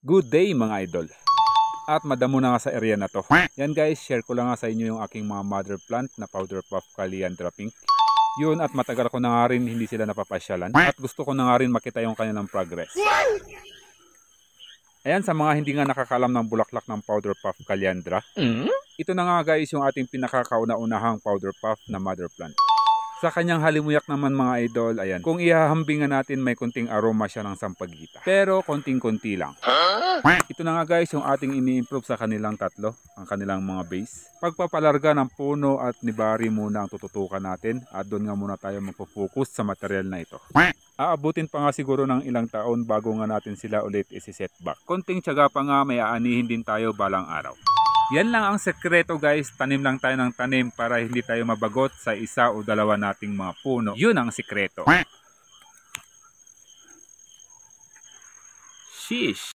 Good day mga idol. At madamo na nga sa area na to. Yan guys, share ko lang nga sa inyo yung aking mga mother plant na powder puff Calyandra Pink. Yun, at matagal ko na nga rin hindi sila napapasyalan. At gusto ko na nga rin makita yung kanilang progress. Ayan, sa mga hindi nga nakakalam ng bulaklak ng powder puff Calyandra. Ito na nga guys yung ating pinakakauna-unahang powder puff na mother plant. Sa kanyang halimuyak naman mga idol, ayan, kung ihahambingan natin may konting aroma siya ng sampagita. Pero konting-konti lang. Ito na nga guys yung ating ini-improve sa kanilang tatlo, ang kanilang mga base. Pagpapalarga ng puno at nibari muna ang tututukan natin at doon nga muna tayo magpo-focus sa material na ito. Aabutin pa nga siguro ng ilang taon bago nga natin sila ulit isi-set back. Konting tiyaga pa nga may aanihin din tayo balang araw. Yan lang ang sekreto guys, tanim lang tayo ng tanim para hindi tayo mabagot sa isa o dalawa nating mga puno. Yun ang sekreto. Sheesh!